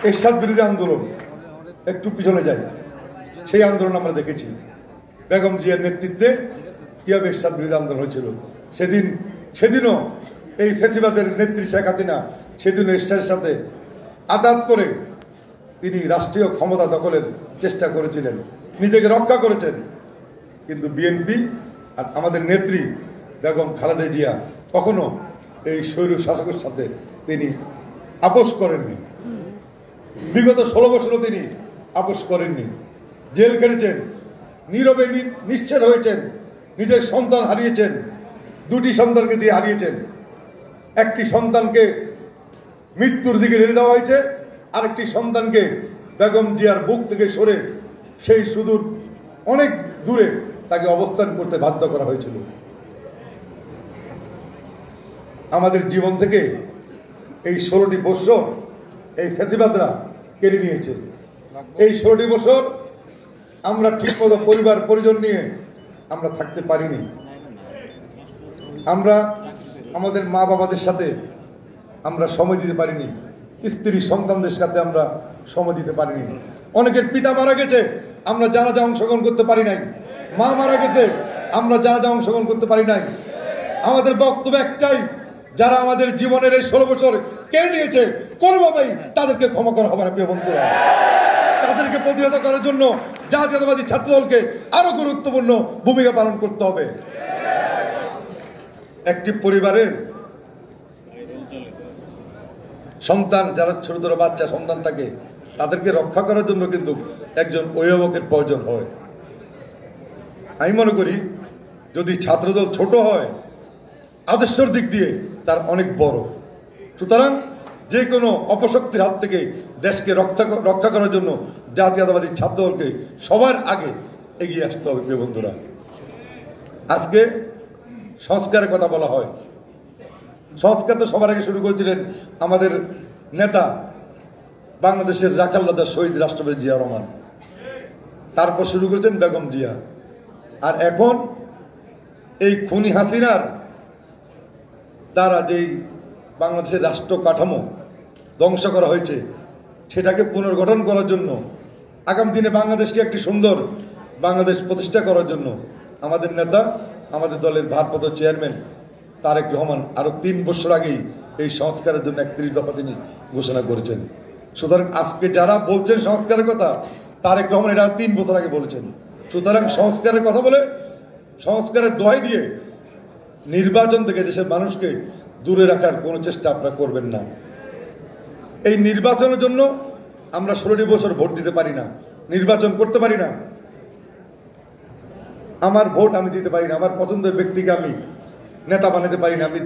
এরশাদ বিরোধী আন্দোলন, একটু পিছনে যাই, সেই আন্দোলন আমরা দেখেছি বেগম জিয়ার নেতৃত্বে কিভাবে এরশাদ বিরোধী আন্দোলন হয়েছিল। সেদিনও এই ফেসিবাদের নেত্রী শেখ হাসিনা সেদিনও এরশাদের সাথে আঘাত করে তিনি রাষ্ট্রীয় ক্ষমতা দখলের চেষ্টা করেছিলেন, নিজেকে রক্ষা করেছেন। কিন্তু বিএনপি আর আমাদের নেত্রী বেগম খালেদা জিয়া কখনো এই স্বৈর শাসকের সাথে তিনি আপোষ করেননি। বিগত 16 বছরও তিনি আপোষ করেননি, জেল কেটেছেন, নীরবে নিশ্চয় হয়েছেন, নিজের সন্তান হারিয়েছেন, 2টি সন্তানকে দিয়ে হারিয়েছেন। একটি সন্তানকে মৃত্যুর দিকে ঠেলে দেওয়া হয়েছে, আরেকটি সন্তানকে বেগম জিয়ার বুক থেকে সরে সেই সুদূর অনেক দূরে তাকে অবস্থান করতে বাধ্য করা হয়েছিল। আমাদের জীবন থেকে এই 16টি বছর এই ফ্যাসিবাদরা কেড়ে নিয়েছে। এই 16টি বছর আমরা ঠিকমতো পরিবার পরিজন নিয়ে আমরা থাকতে পারিনি। আমরা আমাদের মা বাবাদের সাথে আমরা সময় দিতে পারিনি, স্ত্রী সন্তানদের সাথে আমরা সময় দিতে পারিনি। অনেকের পিতা মারা গেছে, আমরা জানাজা অংশগ্রহণ করতে পারি নাই। মা মারা গেছে, আমরা জানাজা অংশগ্রহণ করতে পারি নাই। আমাদের বক্তব্য একটাই, যারা আমাদের জীবনের এই 16 বছর কেড়ে নিয়েছে কোনোভাবেই তাদেরকে ক্ষমা করা হবে না। প্রিয় বন্ধুরা, তাদেরকে প্রতিহত করার জন্য জাতীয়তাবাদী ছাত্রদলকে আরো গুরুত্বপূর্ণ ভূমিকা পালন করতে হবে। একটি পরিবারের সন্তান, যারা ছোট ছোট বাচ্চা সন্তান থাকে, তাদেরকে রক্ষা করার জন্য কিন্তু একজন অভিভাবকের প্রয়োজন হয়। আমি মনে করি যদি ছাত্রদল ছোট হয়, আদর্শের দিক দিয়ে তার অনেক বড়। সুতরাং যে কোনো অপশক্তির হাত থেকে দেশকে রক্ষা করার জন্য জাতীয়তাবাদী ছাত্রদলকে সবার আগে এগিয়ে আসতে হবে। প্রিয় বন্ধুরা, আজকে সংস্কারের কথা বলা হয়। সংস্কার তো সবার আগে শুরু করেছিলেন আমাদের নেতা, বাংলাদেশের রাখালদাদা শহীদ রাষ্ট্রপতি জিয়া রহমান। তারপর শুরু করেছেন বেগম জিয়া। আর এখন এই খুনি হাসিনার দ্বারা যেই বাংলাদেশের রাষ্ট্র কাঠামো ধ্বংস করা হয়েছে, সেটাকে পুনর্গঠন করার জন্য, আগামী দিনে বাংলাদেশকে একটি সুন্দর বাংলাদেশ প্রতিষ্ঠা করার জন্য আমাদের নেতা, আমাদের দলের ভারপ্রাপ্ত চেয়ারম্যান তারেক রহমান আরো 3 বছর আগেই এই সংস্কারের জন্য 31 দফা তিনি ঘোষণা করেছেন। সুতরাং আজকে যারা বলছেন সংস্কারের কথা, তারেক রহমান এটা 3 বছর আগে বলেছেন। সুতরাং সংস্কারের কথা বলে, সংস্কারের দোহাই দিয়ে নির্বাচন থেকে দেশের মানুষকে দূরে রাখার কোনো চেষ্টা আপনারা করবেন না। এই নির্বাচনের জন্য আমরা 16টি বছর ভোট দিতে পারি না, নির্বাচন করতে পারি না। আমার ভোট আমি দিতে পারি না, আমার পছন্দের ব্যক্তিকে আমি নেতা বানাতে পারি না। আমি